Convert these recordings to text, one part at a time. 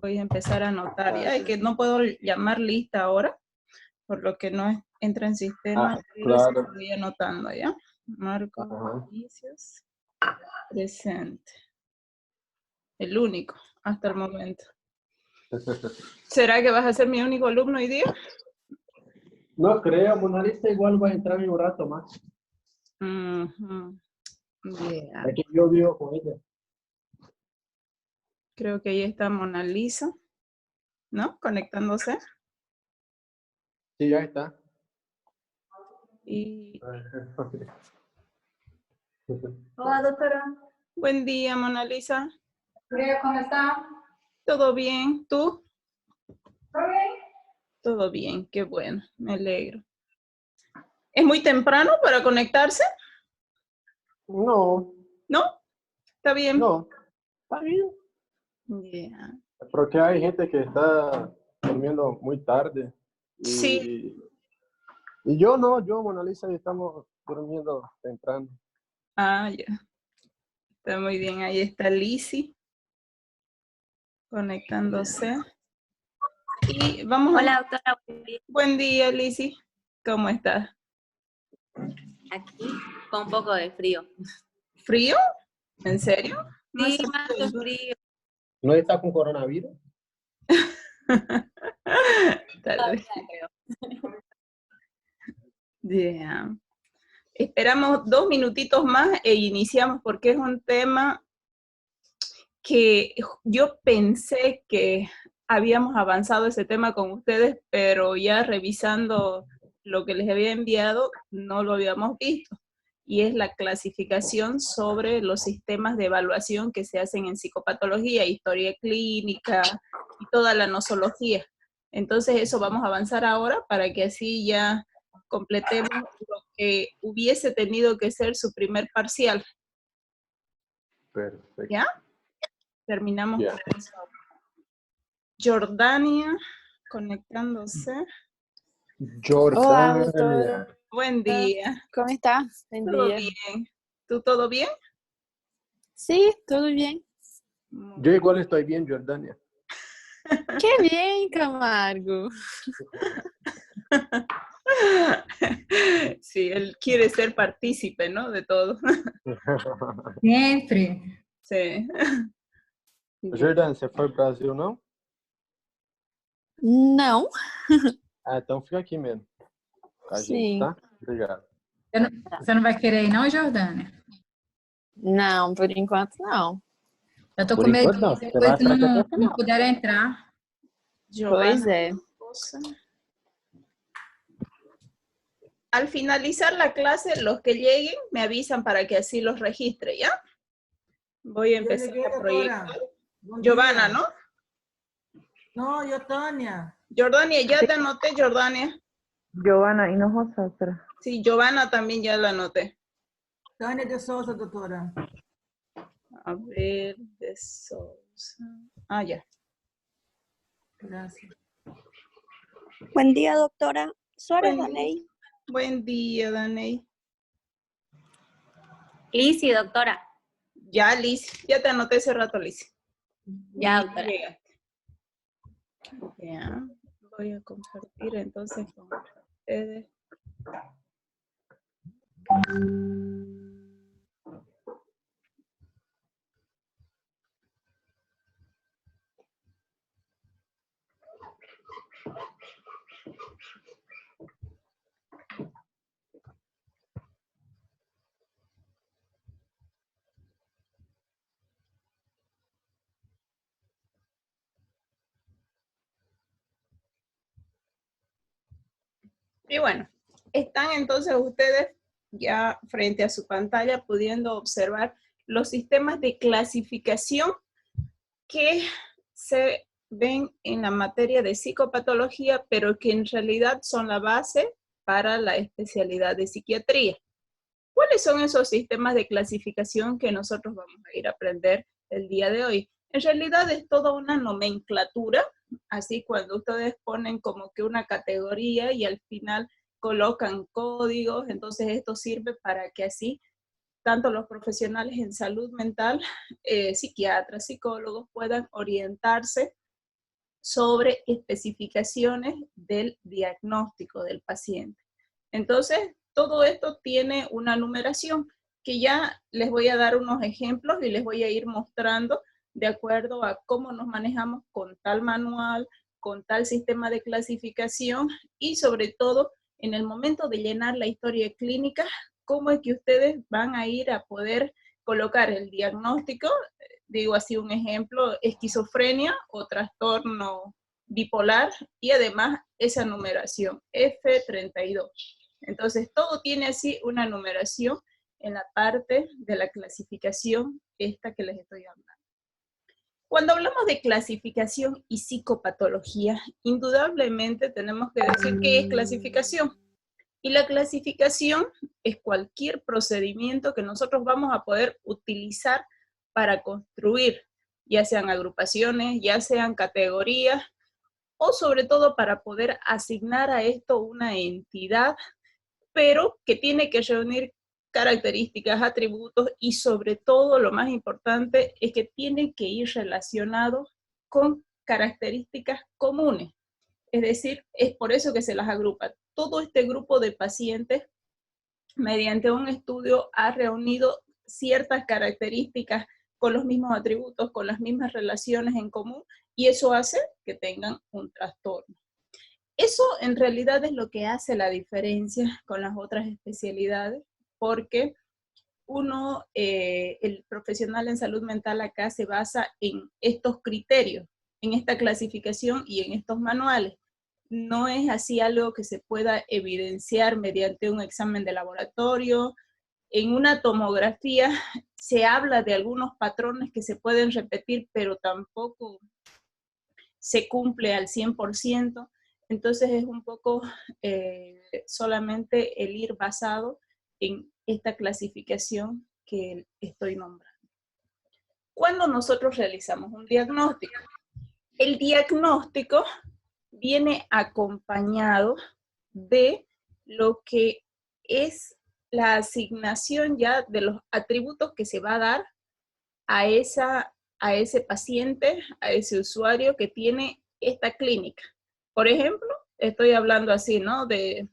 Voy a empezar a anotar ya, es que no puedo llamar lista ahora, por lo que no entra en sistema, pero sí Claro. voy anotando ya. Marco Ajá. Vinicius, presente. El único, hasta el momento. ¿Será que vas a ser mi único alumno hoy día? No creo, Mona Lisa igual va a entrar en un rato más. Yeah. Es que yo vivo con ella. Creo que ahí está Mona Lisa, ¿no? Conectándose. Sí, ya está. Y Hola, doctora. buen día, Mona Lisa. ¿Cómo está? ¿Todo bien? ¿Tú? ¿Todo bien? Todo bien, qué bueno, me alegro. ¿Es muy temprano para conectarse? No, ¿No? ¿Está bien? no. Está bien. Yeah. Porque hay gente que está durmiendo muy tarde. Sí. Y yo no, yo, Mona Lisa, y estamos durmiendo temprano. Ah, ya. Está muy bien. Ahí está Lizzy conectándose. Y vamos Hola, a... doctora. Buen día, Lizzy. ¿Cómo estás? Aquí con un poco de frío. ¿Frío? ¿En serio? No Sí, hace más frío. que frío. ¿No está con coronavirus? Tal vez. Creo. Yeah. Esperamos 2 minutitos más e iniciamos porque es un tema que yo pensé que habíamos avanzado ese tema con ustedes, pero ya revisando lo que les había enviado, no lo habíamos visto. Y es la clasificación sobre los sistemas de evaluación que se hacen en psicopatología, historia clínica y toda la nosología. Entonces eso vamos a avanzar ahora para que así ya completemos lo que hubiese tenido que ser su primer parcial. Perfecto. ¿Ya? Terminamos Ya. con eso. Jordania, conectándose. Hola, Jordania. doctora. Buen día. ¿Cómo está? Buen ¿Todo día. bien? ¿Tú todo bien? Sí, todo bien. Yo igual estoy bien, Jordania. Qué bien, Camargo. Sí, él quiere ser partícipe, ¿no? De todo. Siempre. Sí. Jordânia, você foi pro Brasil, não? Não. Ah, então fica aqui mesmo. Com a gente, Sim. tá? Obrigado. Você não vai querer ir, não, Jordânia? Não, por enquanto não. Eu tô Por com medo enquanto não, de você vai depois ficar aqui até o não final. puder entrar. Pois Giovanna. é. Al finalizar la clase, los que lleguen me avisan para que así los registre, ¿ya? Voy a empezar a proyectar. Giovanna, ¿no? No, yo, Tania. Jordania, ya te anoté, Jordania. Giovanna Hinojosa, otra. Sí, Giovanna también ya la anoté. Tania de Souza, doutora. A ver, de Sousa. Ah, ya. Gracias. Buen día, doctora. Suárez Buen, Daney. buen día, Daney. Lizzy, doctora. Ya, Liz, ya te anoté hace rato, Liz. Ya, doctora. Llegaste. Ya, voy a compartir entonces con ustedes. Y bueno, están entonces ustedes ya frente a su pantalla pudiendo observar los sistemas de clasificación que se ven en la materia de psicopatología, pero que en realidad son la base para la especialidad de psiquiatría. ¿Cuáles son esos sistemas de clasificación que nosotros vamos a ir a aprender el día de hoy? En realidad es toda una nomenclatura, así cuando ustedes ponen como que una categoría y al final colocan códigos, entonces esto sirve para que así tanto los profesionales en salud mental, psiquiatras, psicólogos puedan orientarse sobre especificaciones del diagnóstico del paciente. Entonces, todo esto tiene una numeración que ya les voy a dar unos ejemplos y les voy a ir mostrando de acuerdo a cómo nos manejamos con tal manual, con tal sistema de clasificación y sobre todo en el momento de llenar la historia clínica, cómo es que ustedes van a ir a poder colocar el diagnóstico, digo así un ejemplo, esquizofrenia o trastorno bipolar y además esa numeración, F32. Entonces todo tiene así una numeración en la parte de la clasificación esta que les estoy hablando. Cuando hablamos de clasificación y psicopatología, indudablemente tenemos que decir qué es clasificación. Y la clasificación es cualquier procedimiento que nosotros vamos a poder utilizar para construir, ya sean agrupaciones, ya sean categorías, o sobre todo para poder asignar a esto una entidad, pero que tiene que reunir características, atributos y sobre todo lo más importante es que tiene que ir relacionado con características comunes. Es decir, es por eso que se las agrupa. Todo este grupo de pacientes, mediante un estudio, ha reunido ciertas características con los mismos atributos, con las mismas relaciones en común, y eso hace que tengan un trastorno. Eso en realidad es lo que hace la diferencia con las otras especialidades, porque uno, el profesional en salud mental acá se basa en estos criterios, en esta clasificación y en estos manuales. No es así algo que se pueda evidenciar mediante un examen de laboratorio. En una tomografía se habla de algunos patrones que se pueden repetir, pero tampoco se cumple al 100%. Entonces es un poco solamente el ir basado en esta clasificación que estoy nombrando. ¿Cuándo nosotros realizamos un diagnóstico? El diagnóstico viene acompañado de lo que es la asignación ya de los atributos que se va a dar a ese paciente, a ese usuario que tiene esta clínica. Por ejemplo, estoy hablando así, ¿no? De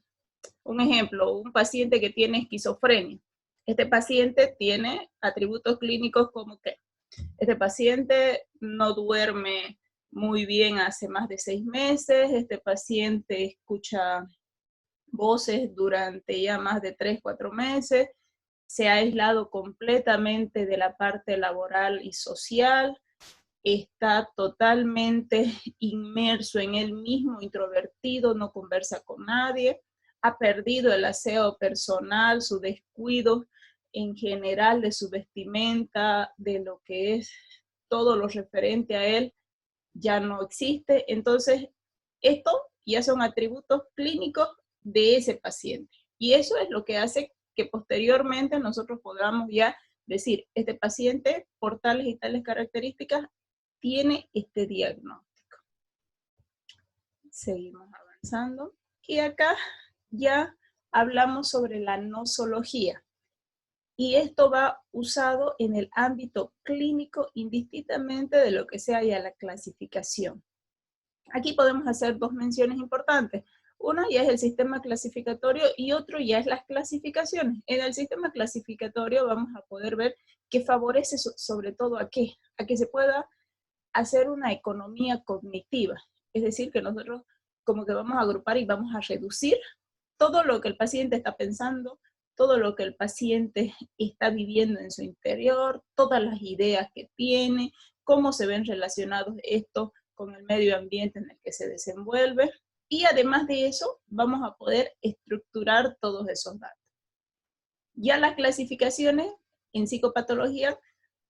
un ejemplo, un paciente que tiene esquizofrenia. Este paciente tiene atributos clínicos como que este paciente no duerme muy bien hace más de 6 meses, este paciente escucha voces durante ya más de 3, 4 meses, se ha aislado completamente de la parte laboral y social, está totalmente inmerso en él mismo, introvertido, no conversa con nadie, ha perdido el aseo personal, su descuido en general de su vestimenta, de lo que es todo lo referente a él, ya no existe. Entonces, esto ya son atributos clínicos de ese paciente. Y eso es lo que hace que posteriormente nosotros podamos ya decir, este paciente por tales y tales características tiene este diagnóstico. Seguimos avanzando. Y acá ya hablamos sobre la nosología. Y esto va usado en el ámbito clínico indistintamente de lo que sea ya la clasificación. Aquí podemos hacer dos menciones importantes. Una ya es el sistema clasificatorio y otro ya es las clasificaciones. En el sistema clasificatorio vamos a poder ver que favorece sobre todo a qué se pueda hacer una economía cognitiva. Es decir, que nosotros como que vamos a agrupar y vamos a reducir todo lo que el paciente está pensando, todo lo que el paciente está viviendo en su interior, todas las ideas que tiene, cómo se ven relacionados esto con el medio ambiente en el que se desenvuelve. Y además de eso, vamos a poder estructurar todos esos datos. Ya las clasificaciones en psicopatología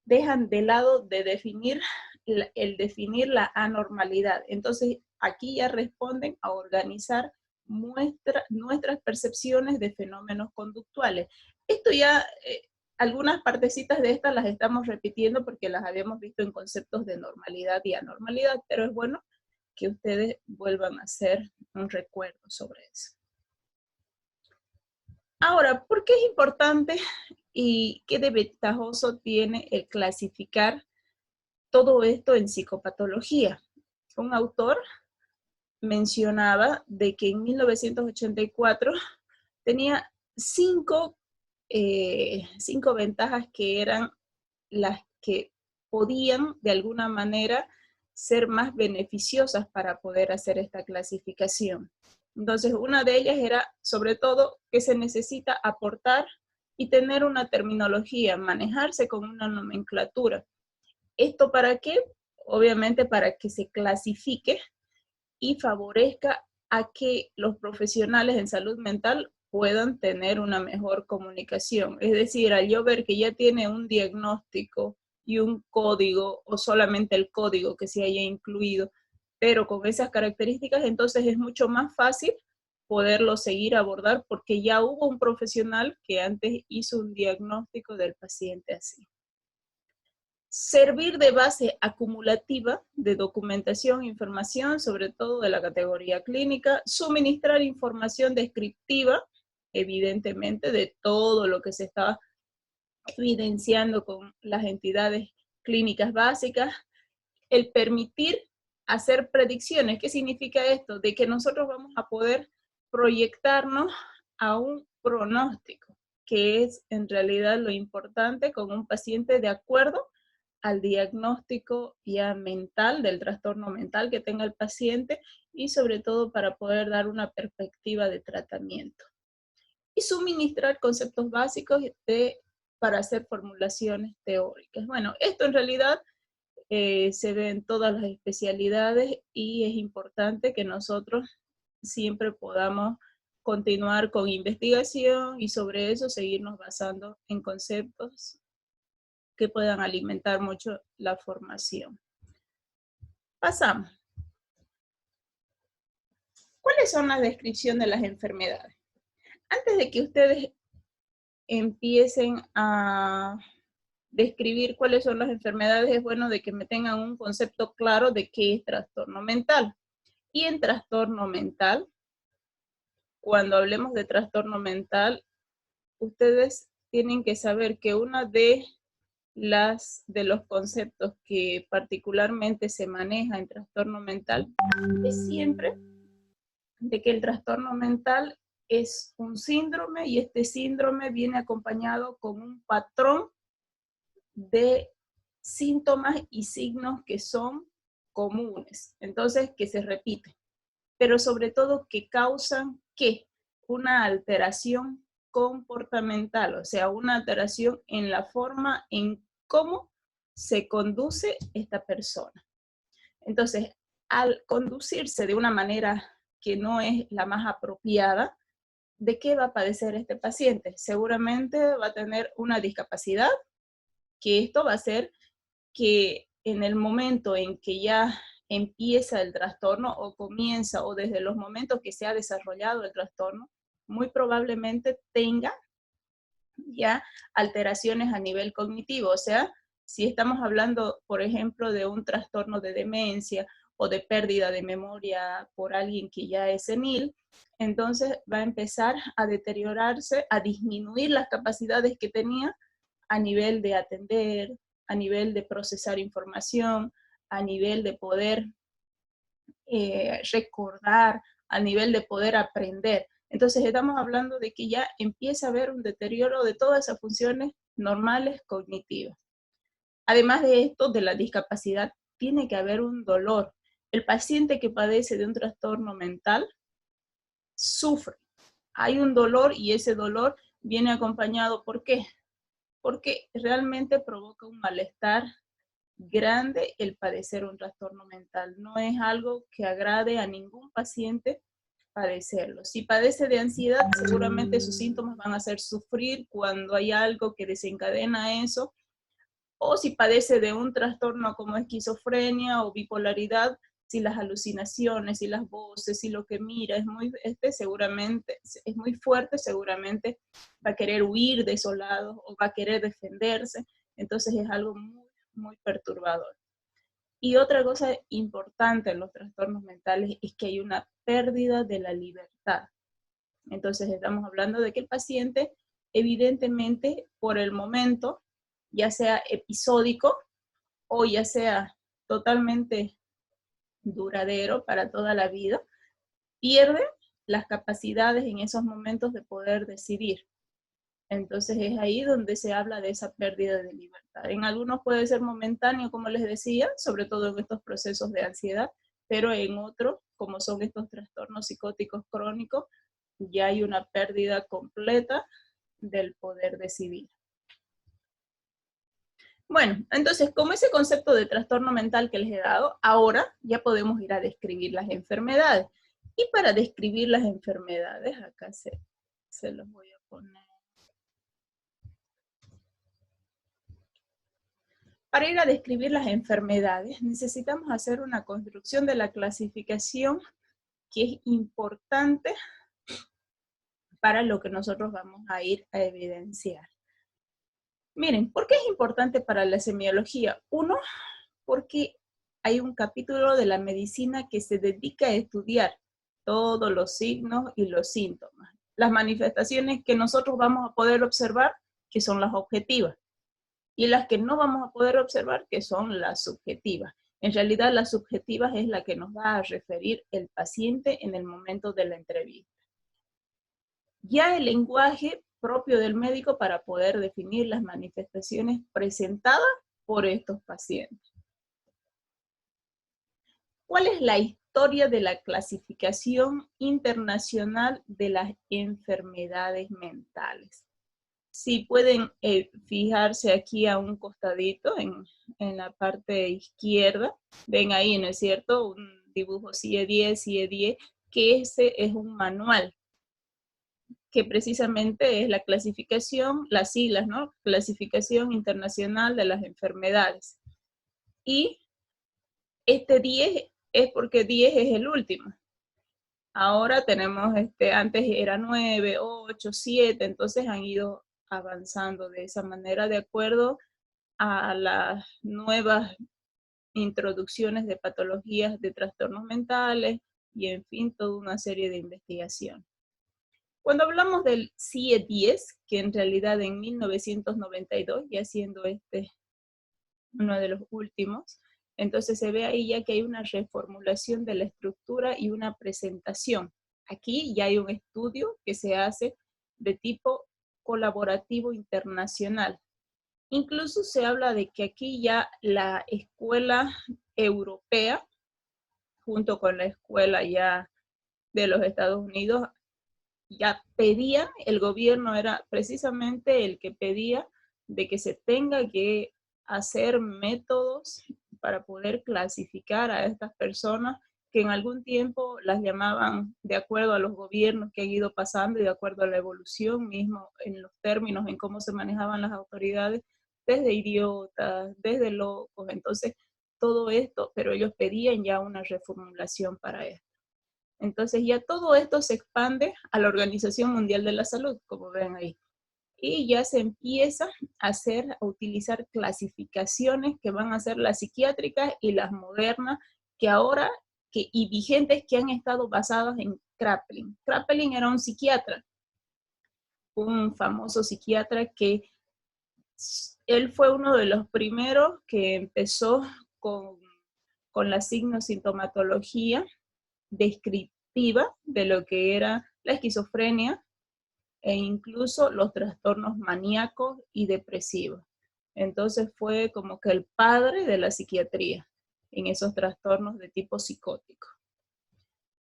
dejan de lado de definir la anormalidad. Entonces, aquí ya responden a organizar nuestras percepciones de fenómenos conductuales. Esto ya, algunas partecitas de estas las estamos repitiendo porque las habíamos visto en conceptos de normalidad y anormalidad, pero es bueno que ustedes vuelvan a hacer un recuerdo sobre eso. Ahora, ¿por qué es importante y qué de ventajoso tiene el clasificar todo esto en psicopatología? un autor mencionaba de que en 1984 tenía cinco ventajas que eran las que podían de alguna manera ser más beneficiosas para poder hacer esta clasificación. Entonces, una de ellas era, sobre todo, que se necesita aportar y tener una terminología, manejarse con una nomenclatura. ¿Esto para qué? Obviamente para que se clasifique y favorezca a que los profesionales en salud mental puedan tener una mejor comunicación. Es decir, al yo ver que ya tiene un diagnóstico y un código, o solamente el código que se haya incluido, pero con esas características, entonces es mucho más fácil poderlo seguir abordar porque ya hubo un profesional que antes hizo un diagnóstico del paciente así. Servir de base acumulativa de documentación e información, sobre todo de la categoría clínica, suministrar información descriptiva, evidentemente, de todo lo que se está evidenciando con las entidades clínicas básicas, el permitir hacer predicciones. ¿Qué significa esto? De que nosotros vamos a poder proyectarnos a un pronóstico, que es en realidad lo importante con un paciente de acuerdo al diagnóstico ya mental, del trastorno mental que tenga el paciente y sobre todo para poder dar una perspectiva de tratamiento. Y suministrar conceptos básicos para hacer formulaciones teóricas. Bueno, esto en realidad se ve en todas las especialidades y es importante que nosotros siempre podamos continuar con investigación y sobre eso seguirnos basando en conceptos que puedan alimentar mucho la formación. Pasamos. ¿Cuáles son las descripciones de las enfermedades? Antes de que ustedes empiecen a describir cuáles son las enfermedades, es bueno de que me tengan un concepto claro de qué es trastorno mental. Y en trastorno mental, cuando hablemos de trastorno mental, ustedes tienen que saber que una de los conceptos que particularmente se maneja en trastorno mental es siempre de que el trastorno mental es un síndrome y este síndrome viene acompañado con un patrón de síntomas y signos que son comunes, entonces que se repiten, pero sobre todo que causan ¿qué? Una alteración comportamental, o sea, una alteración en la forma en cómo se conduce esta persona. Entonces, al conducirse de una manera que no es la más apropiada, ¿de qué va a padecer este paciente? Seguramente va a tener una discapacidad, que esto va a hacer que en el momento en que ya empieza el trastorno o comienza o desde los momentos que se ha desarrollado el trastorno, muy probablemente tenga ya alteraciones a nivel cognitivo. O sea, si estamos hablando, por ejemplo, de un trastorno de demencia o de pérdida de memoria por alguien que ya es senil, entonces va a empezar a deteriorarse, a disminuir las capacidades que tenía a nivel de atender, a nivel de procesar información, a nivel de poder recordar, a nivel de poder aprender. Entonces estamos hablando de que ya empieza a haber un deterioro de todas esas funciones normales cognitivas. Además de esto, de la discapacidad, tiene que haber un dolor. El paciente que padece de un trastorno mental sufre. Hay un dolor y ese dolor viene acompañado, ¿por qué? Porque realmente provoca un malestar grande el padecer un trastorno mental. No es algo que agrade a ningún paciente padecerlo. Si padece de ansiedad, seguramente sus síntomas van a hacer sufrir cuando hay algo que desencadena eso. O si padece de un trastorno como esquizofrenia o bipolaridad, si las alucinaciones, si las voces, si lo que mira es muy, seguramente es muy fuerte, seguramente va a querer huir de esos lados o va a querer defenderse. Entonces es algo muy, muy perturbador. Y otra cosa importante en los trastornos mentales es que hay una pérdida de la libertad. Entonces estamos hablando de que el paciente, evidentemente, por el momento, ya sea episódico o ya sea totalmente duradero para toda la vida, pierde las capacidades en esos momentos de poder decidir. Entonces es ahí donde se habla de esa pérdida de libertad. En algunos puede ser momentáneo, como les decía, sobre todo en estos procesos de ansiedad, pero en otros, como son estos trastornos psicóticos crónicos, ya hay una pérdida completa del poder decidir. Bueno, entonces, como ese concepto de trastorno mental que les he dado, ahora ya podemos ir a describir las enfermedades. Y para describir las enfermedades, acá se los voy a poner. Para ir a describir las enfermedades, necesitamos hacer una construcción de la clasificación que es importante para lo que nosotros vamos a ir a evidenciar. Miren, ¿por qué es importante para la semiología? Uno, porque hay un capítulo de la medicina que se dedica a estudiar todos los signos y los síntomas. Las manifestaciones que nosotros vamos a poder observar, que son las objetivas, y las que no vamos a poder observar, que son las subjetivas. En realidad, las subjetivas es la que nos va a referir el paciente en el momento de la entrevista. Ya el lenguaje propio del médico para poder definir las manifestaciones presentadas por estos pacientes. ¿Cuál es la historia de la clasificación internacional de las enfermedades mentales? Si pueden fijarse aquí a un costadito, en la parte izquierda, ven ahí, ¿no es cierto? Un dibujo CIE-10, que ese es un manual, que precisamente es la clasificación, las siglas, ¿no? Clasificación Internacional de las Enfermedades. Y este 10 es porque 10 es el último. Ahora tenemos, antes era 9, 8, 7, entonces han ido avanzando de esa manera de acuerdo a las nuevas introducciones de patologías de trastornos mentales y en fin, toda una serie de investigación. Cuando hablamos del CIE-10, que en realidad en 1992, ya siendo uno de los últimos, entonces se ve ahí ya que hay una reformulación de la estructura y una presentación. Aquí ya hay un estudio que se hace de tipo colaborativo internacional. Incluso se habla de que aquí ya la escuela europea, junto con la escuela ya de los Estados Unidos, ya pedían, el gobierno era precisamente el que pedía de que se tenga que hacer métodos para poder clasificar a estas personas que en algún tiempo las llamaban de acuerdo a los gobiernos que han ido pasando y de acuerdo a la evolución mismo en los términos en cómo se manejaban las autoridades, desde idiotas, desde locos, entonces todo esto, pero ellos pedían ya una reformulación para esto. Entonces ya todo esto se expande a la Organización Mundial de la Salud, como ven ahí. Y ya se empieza a utilizar clasificaciones que van a ser las psiquiátricas y las modernas, que ahora, y vigentes, que han estado basadas en Kraepelin. Kraepelin era un psiquiatra, un famoso psiquiatra que él fue uno de los primeros que empezó con la signosintomatología descriptiva de lo que era la esquizofrenia e incluso los trastornos maníacos y depresivos. Entonces fue como que el padre de la psiquiatría en esos trastornos de tipo psicótico.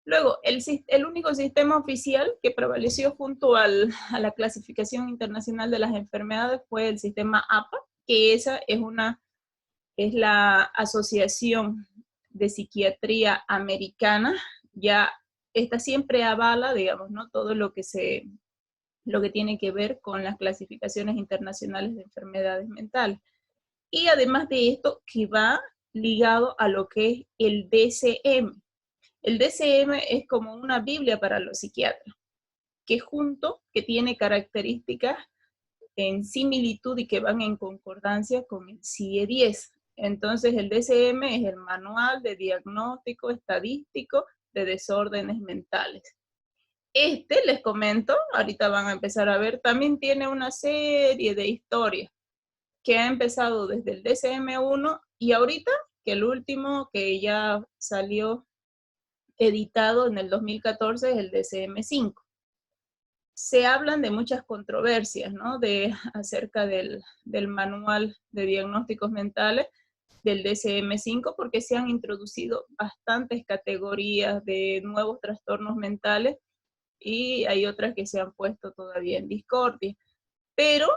Luego, el único sistema oficial que prevaleció junto a la Clasificación Internacional de las Enfermedades fue el sistema APA, que esa es la Asociación de Psiquiatría Americana. Ya esta siempre avala, digamos, ¿no? Todo lo que tiene que ver con las clasificaciones internacionales de enfermedades mentales. Y además de esto, que va ligado a lo que es el DSM. El DSM es como una Biblia para los psiquiatras, que tiene características en similitud y que van en concordancia con el CIE-10. Entonces el DSM es el Manual de Diagnóstico Estadístico de Desórdenes Mentales. Les comento, ahorita van a empezar a ver, también tiene una serie de historias que ha empezado desde el DSM-1 y ahorita que el último que ya salió editado en el 2014 es el DSM-5. Se hablan de muchas controversias, ¿no? Acerca del manual de diagnósticos mentales del DSM-5, porque se han introducido bastantes categorías de nuevos trastornos mentales y hay otras que se han puesto todavía en discordia. Pero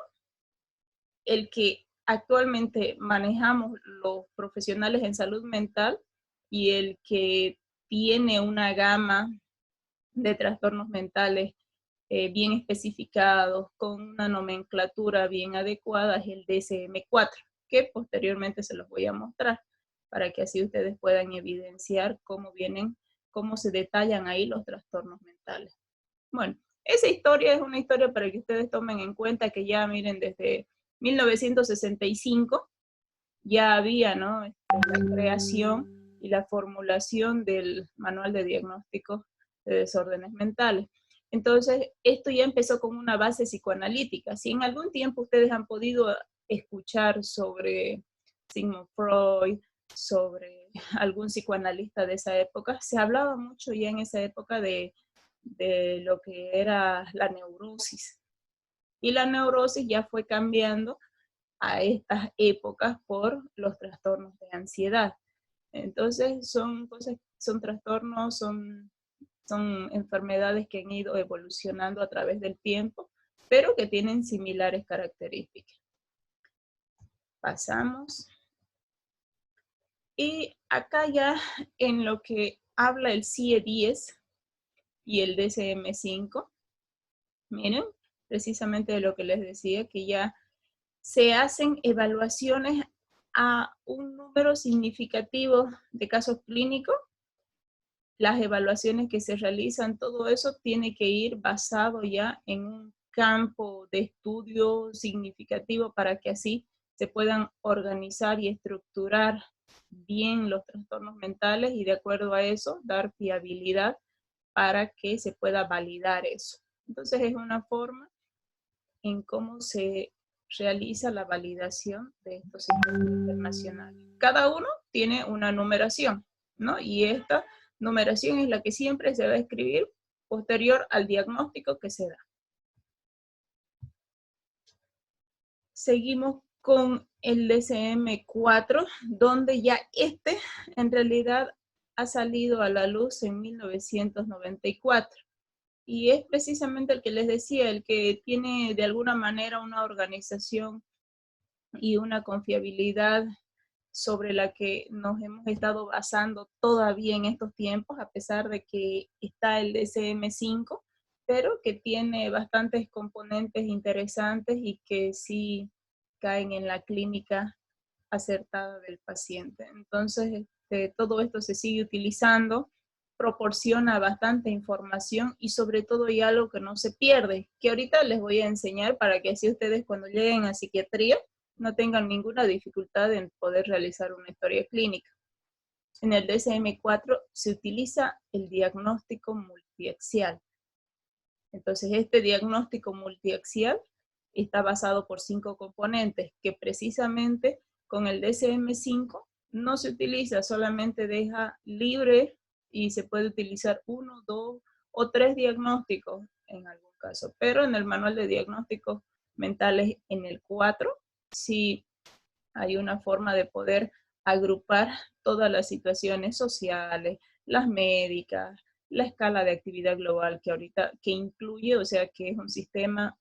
el que actualmente manejamos los profesionales en salud mental y el que tiene una gama de trastornos mentales bien especificados, con una nomenclatura bien adecuada, es el DSM-4, que posteriormente se los voy a mostrar, para que así ustedes puedan evidenciar cómo se detallan ahí los trastornos mentales. Bueno, esa historia es una historia para que ustedes tomen en cuenta que ya, miren, desde 1965 ya había, ¿no? La creación y la formulación del manual de diagnóstico de desórdenes mentales. Entonces, esto ya empezó con una base psicoanalítica. Si en algún tiempo ustedes han podido escuchar sobre Sigmund Freud, sobre algún psicoanalista de esa época, se hablaba mucho ya en esa época de lo que era la neurosis. Y la neurosis ya fue cambiando a estas épocas por los trastornos de ansiedad. Entonces son trastornos, son enfermedades que han ido evolucionando a través del tiempo, pero que tienen similares características. Pasamos. Y acá ya en lo que habla el CIE-10 y el DSM-5, miren, precisamente de lo que les decía, que ya se hacen evaluaciones a un número significativo de casos clínicos. Las evaluaciones que se realizan, todo eso tiene que ir basado ya en un campo de estudio significativo para que así se puedan organizar y estructurar bien los trastornos mentales y de acuerdo a eso dar fiabilidad para que se pueda validar eso. Entonces es una forma en cómo se realiza la validación de estos sistemas internacionales. Cada uno tiene una numeración, ¿no? Y esta numeración es la que siempre se va a escribir posterior al diagnóstico que se da. Seguimos con el DSM-4, donde ya en realidad ha salido a la luz en 1994. Y es precisamente el que les decía, el que tiene de alguna manera una organización y una confiabilidad sobre la que nos hemos estado basando todavía en estos tiempos, a pesar de que está el DSM-5, pero que tiene bastantes componentes interesantes y que sí caen en la clínica acertada del paciente. Entonces, todo esto se sigue utilizando, proporciona bastante información y sobre todo hay algo que no se pierde, que ahorita les voy a enseñar para que así ustedes cuando lleguen a psiquiatría no tengan ninguna dificultad en poder realizar una historia clínica. En el DSM-4 se utiliza el diagnóstico multiaxial. Entonces este diagnóstico multiaxial está basado por 5 componentes que precisamente con el DSM-5 no se utiliza, solamente deja libre y se puede utilizar 1, 2 o 3 diagnósticos en algún caso. Pero en el manual de diagnósticos mentales en el 4 sí hay una forma de poder agrupar todas las situaciones sociales, las médicas, la escala de actividad global que incluye, o sea que es un sistema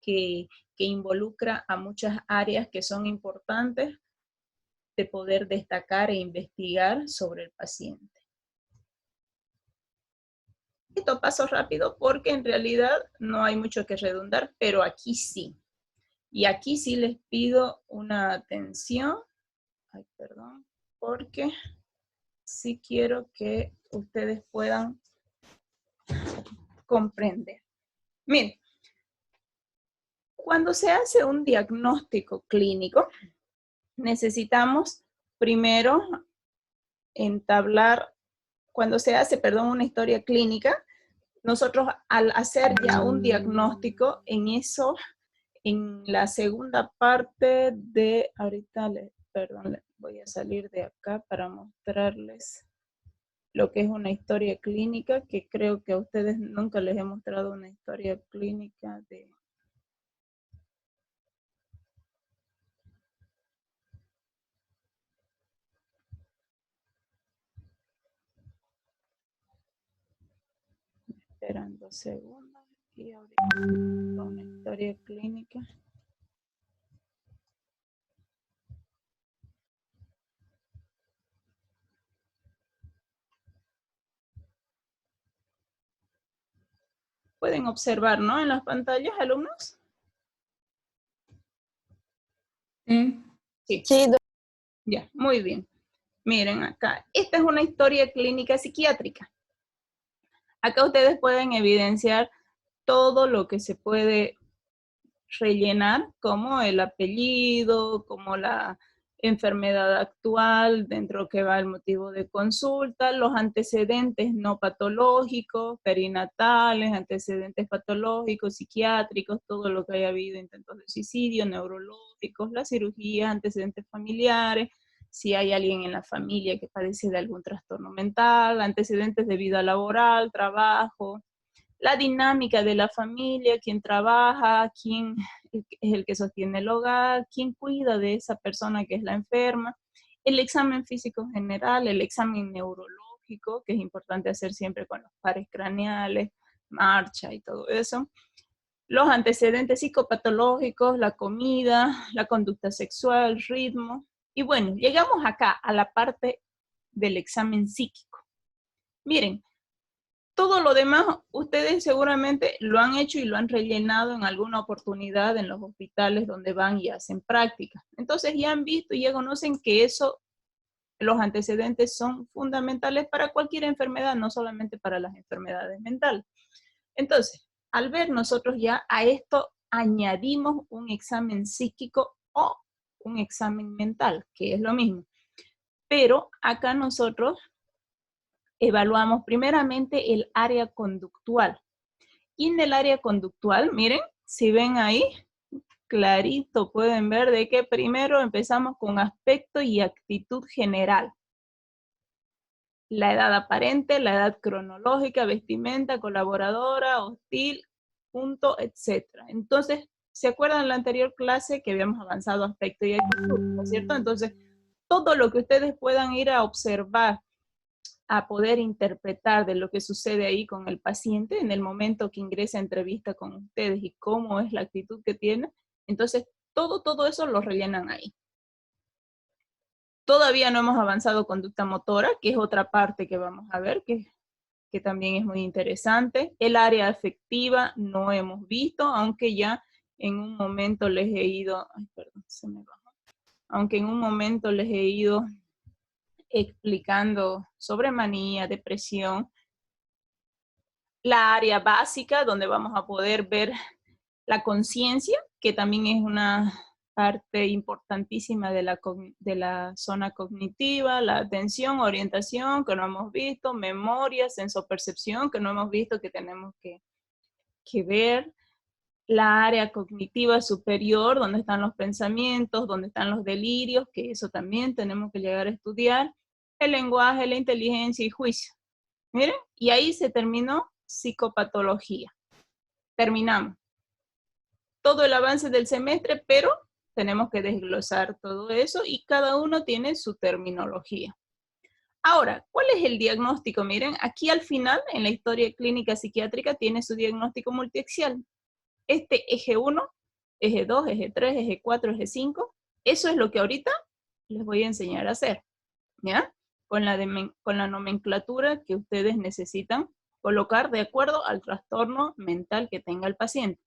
que involucra a muchas áreas que son importantes de poder destacar e investigar sobre el paciente. Esto paso rápido porque en realidad no hay mucho que redundar, pero aquí sí. Y aquí sí les pido una atención, porque sí quiero que ustedes puedan comprender. Miren, cuando se hace un diagnóstico clínico, necesitamos primero entablar, cuando se hace, una historia clínica, nosotros al hacer ya un diagnóstico, en la segunda parte de, Voy a salir de acá para mostrarles lo que es una historia clínica, que creo que a ustedes nunca les he mostrado una historia clínica de... Esperan 2 segundos y ahorita una historia clínica. Pueden observar, ¿no? En las pantallas, alumnos. Sí. Sí. Sí, Ya, muy bien. Miren acá, esta es una historia clínica psiquiátrica. Acá ustedes pueden evidenciar todo lo que se puede rellenar, como el apellido, como la enfermedad actual, dentro que va el motivo de consulta, los antecedentes no patológicos, perinatales, antecedentes patológicos, psiquiátricos, todo lo que haya habido, intentos de suicidio, neurológicos, las cirugías, antecedentes familiares, si hay alguien en la familia que padece de algún trastorno mental, antecedentes de vida laboral, trabajo, la dinámica de la familia, quién trabaja, quién es el que sostiene el hogar, quién cuida de esa persona que es la enferma, el examen físico general, el examen neurológico, que es importante hacer siempre con los pares craneales, marcha y todo eso, los antecedentes psicopatológicos, la comida, la conducta sexual, ritmo, y bueno, llegamos acá a la parte del examen psíquico. Miren, todo lo demás, ustedes seguramente lo han hecho y lo han rellenado en alguna oportunidad en los hospitales donde van y hacen práctica. Entonces ya han visto y ya conocen que eso, los antecedentes son fundamentales para cualquier enfermedad, no solamente para las enfermedades mentales. Entonces, al ver nosotros ya a esto añadimos un examen psíquico o un examen mental, que es lo mismo. Pero acá nosotros evaluamos primeramente el área conductual. Y en el área conductual, miren, si ven ahí, clarito pueden ver de que primero empezamos con aspecto y actitud general. La edad aparente, la edad cronológica, vestimenta, colaboradora, hostil, punto, etc. Entonces, ¿se acuerdan en la anterior clase que habíamos avanzado aspecto y actitud, ¿no es cierto? Entonces, todo lo que ustedes puedan ir a observar, a poder interpretar de lo que sucede ahí con el paciente en el momento que ingresa a entrevista con ustedes y cómo es la actitud que tiene, entonces todo eso lo rellenan ahí. Todavía no hemos avanzado conducta motora, que es otra parte que vamos a ver, que también es muy interesante. El área afectiva no hemos visto, aunque ya en un momento les he ido, ay, perdón, se me bajó, aunque en un momento les he ido explicando sobre manía, depresión, la área básica, donde vamos a poder ver la conciencia, que también es una parte importantísima de la zona cognitiva, la atención, orientación, que no hemos visto, memoria, sensopercepción, que no hemos visto, que tenemos que ver, la área cognitiva superior, donde están los pensamientos, donde están los delirios, que eso también tenemos que llegar a estudiar, el lenguaje, la inteligencia y juicio. Miren, y ahí se terminó psicopatología. Terminamos. Todo el avance del semestre, pero tenemos que desglosar todo eso y cada uno tiene su terminología. Ahora, ¿cuál es el diagnóstico? Miren, aquí al final, en la historia clínica psiquiátrica, tiene su diagnóstico multiaxial. Este eje 1, eje 2, eje 3, eje 4, eje 5, eso es lo que ahorita les voy a enseñar a hacer, ¿ya? Con la nomenclatura que ustedes necesitan colocar de acuerdo al trastorno mental que tenga el paciente.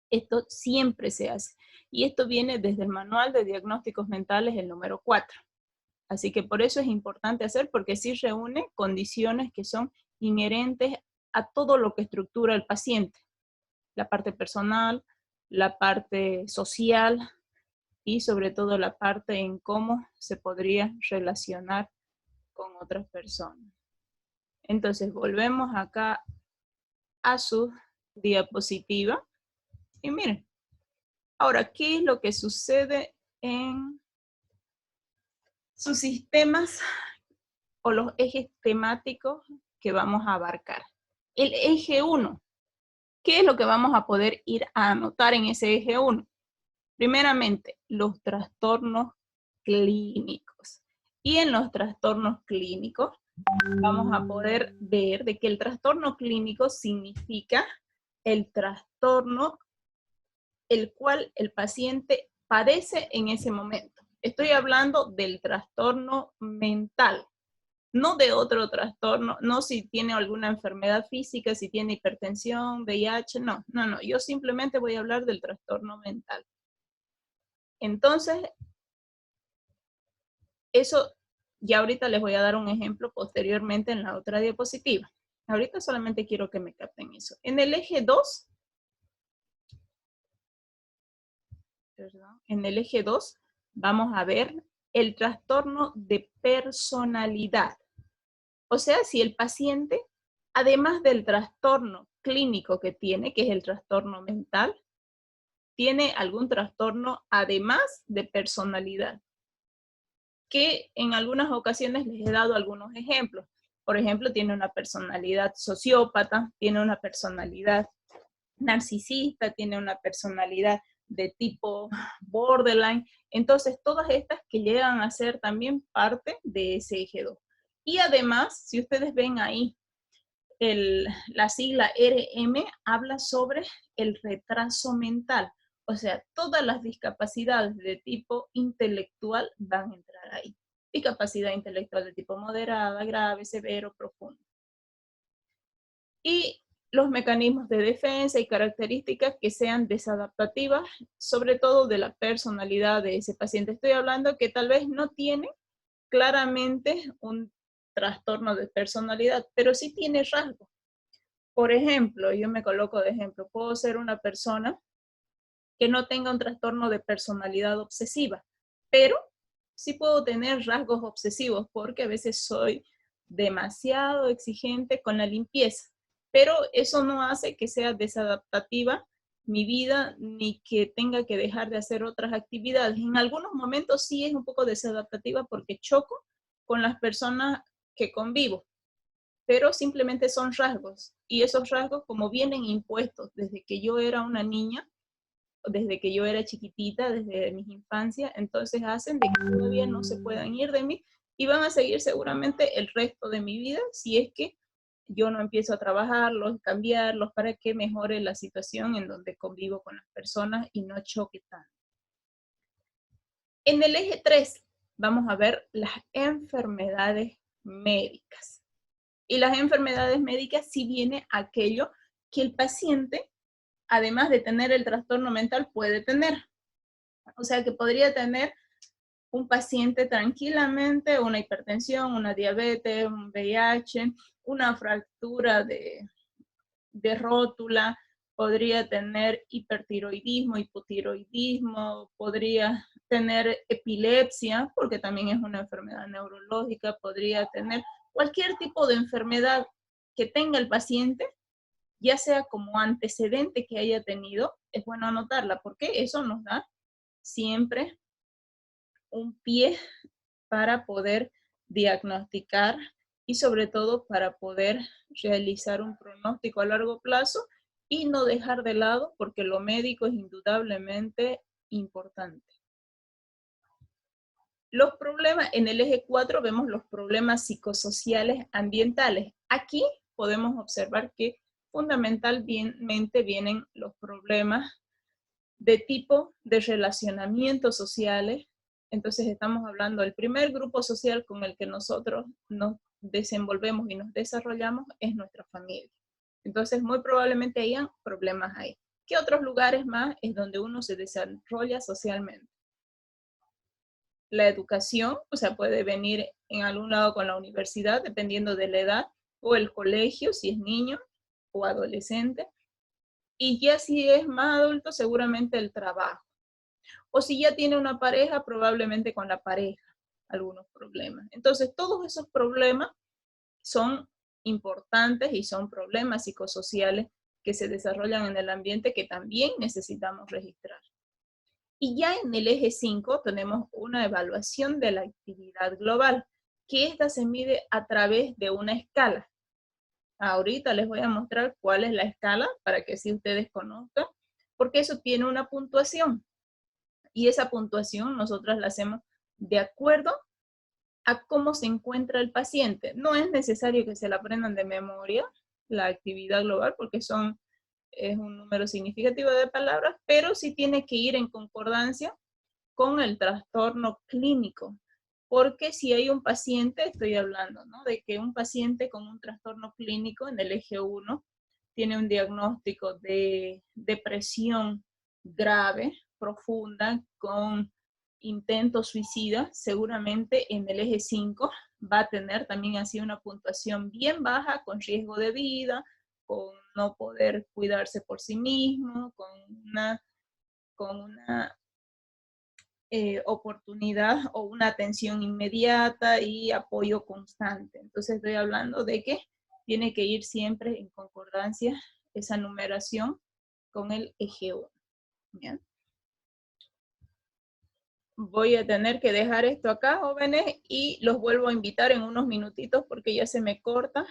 Esto siempre se hace. Y esto viene desde el Manual de Diagnósticos Mentales, el número 4. Así que por eso es importante hacer, porque sí reúne condiciones que son inherentes a todo lo que estructura el paciente. La parte personal, la parte social y sobre todo la parte en cómo se podría relacionar con otras personas. Entonces volvemos acá a su diapositiva y miren, ahora, ¿qué es lo que sucede en sus sistemas o los ejes temáticos que vamos a abarcar. El eje 1, ¿qué es lo que vamos a poder ir a anotar en ese eje 1? Primeramente, los trastornos clínicos. Y en los trastornos clínicos vamos a poder ver de que el trastorno clínico significa el trastorno el cual el paciente padece en ese momento. Estoy hablando del trastorno mental, no de otro trastorno, no si tiene alguna enfermedad física, si tiene hipertensión, VIH, no. Yo simplemente voy a hablar del trastorno mental. Entonces, eso ya ahorita les voy a dar un ejemplo posteriormente en la otra diapositiva. Ahorita solamente quiero que me capten eso. En el eje 2, vamos a ver el trastorno de personalidad. O sea, si el paciente, además del trastorno clínico que tiene, que es el trastorno mental, tiene algún trastorno además de personalidad, que en algunas ocasiones les he dado algunos ejemplos. Por ejemplo, tiene una personalidad sociópata, tiene una personalidad narcisista, tiene una personalidad de tipo borderline. Entonces, todas estas que llegan a ser también parte de ese eje 2. Y además, si ustedes ven ahí, la sigla RM habla sobre el retraso mental. O sea, todas las discapacidades de tipo intelectual van a entrar ahí. Discapacidad intelectual de tipo moderada, grave, severo, profundo. Y los mecanismos de defensa y características que sean desadaptativas, sobre todo de la personalidad de ese paciente. Estoy hablando que tal vez no tiene claramente un trastorno de personalidad, pero sí tiene rasgos. Por ejemplo, yo me coloco de ejemplo, puedo ser una persona que no tenga un trastorno de personalidad obsesiva, pero sí puedo tener rasgos obsesivos porque a veces soy demasiado exigente con la limpieza, pero eso no hace que sea desadaptativa mi vida ni que tenga que dejar de hacer otras actividades. En algunos momentos sí es un poco desadaptativa porque choco con las personas que convivo, pero simplemente son rasgos, y esos rasgos como vienen impuestos desde que yo era una niña, desde que yo era chiquitita, desde mis infancias, entonces hacen de que todavía no se puedan ir de mí, y van a seguir seguramente el resto de mi vida, si es que yo no empiezo a trabajarlos, cambiarlos, para que mejore la situación en donde convivo con las personas y no choque tanto. En el eje 3 vamos a ver las enfermedades médicas. Y las enfermedades médicas sí viene aquello que el paciente, además de tener el trastorno mental, puede tener. O sea, que podría tener un paciente tranquilamente una hipertensión, una diabetes, un VIH, una fractura de rótula, podría tener hipertiroidismo, hipotiroidismo, podría tener epilepsia, porque también es una enfermedad neurológica, podría tener cualquier tipo de enfermedad que tenga el paciente, ya sea como antecedente que haya tenido, es bueno anotarla, porque eso nos da siempre un pie para poder diagnosticar y sobre todo para poder realizar un pronóstico a largo plazo y no dejar de lado, porque lo médico es indudablemente importante. Los problemas, en el eje 4 vemos los problemas psicosociales ambientales. Aquí podemos observar que fundamentalmente vienen los problemas de tipo de relacionamientos sociales. Entonces estamos hablando del primer grupo social con el que nosotros nos desenvolvemos y nos desarrollamos es nuestra familia. Entonces muy probablemente hayan problemas ahí. ¿Qué otros lugares más es donde uno se desarrolla socialmente? La educación, o sea, puede venir en algún lado con la universidad, dependiendo de la edad, o el colegio, si es niño o adolescente. Y ya si es más adulto, seguramente el trabajo. O si ya tiene una pareja, probablemente con la pareja, algunos problemas. Entonces, todos esos problemas son importantes y son problemas psicosociales que se desarrollan en el ambiente que también necesitamos registrar. Y ya en el eje 5 tenemos una evaluación de la actividad global, que esta se mide a través de una escala. Ahorita les voy a mostrar cuál es la escala para que así ustedes conozcan, porque eso tiene una puntuación. Y esa puntuación nosotros la hacemos de acuerdo a cómo se encuentra el paciente. No es necesario que se la aprendan de memoria, la actividad global, porque es un número significativo de palabras, pero sí tiene que ir en concordancia con el trastorno clínico. Porque si hay un paciente, estoy hablando, ¿no? De que un paciente con un trastorno clínico en el eje 1 tiene un diagnóstico de depresión grave, profunda, con intento suicida, seguramente en el eje 5 va a tener también así una puntuación bien baja, con riesgo de vida, con no poder cuidarse por sí mismo, con una oportunidad o una atención inmediata y apoyo constante. Entonces estoy hablando de que tiene que ir siempre en concordancia esa numeración con el eje 1. ¿Bien? Voy a tener que dejar esto acá, jóvenes, y los vuelvo a invitar en unos minutitos porque ya se me corta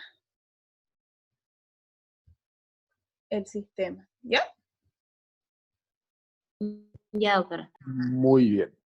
el sistema. ¿Ya? Ya, doctora. Muy bien.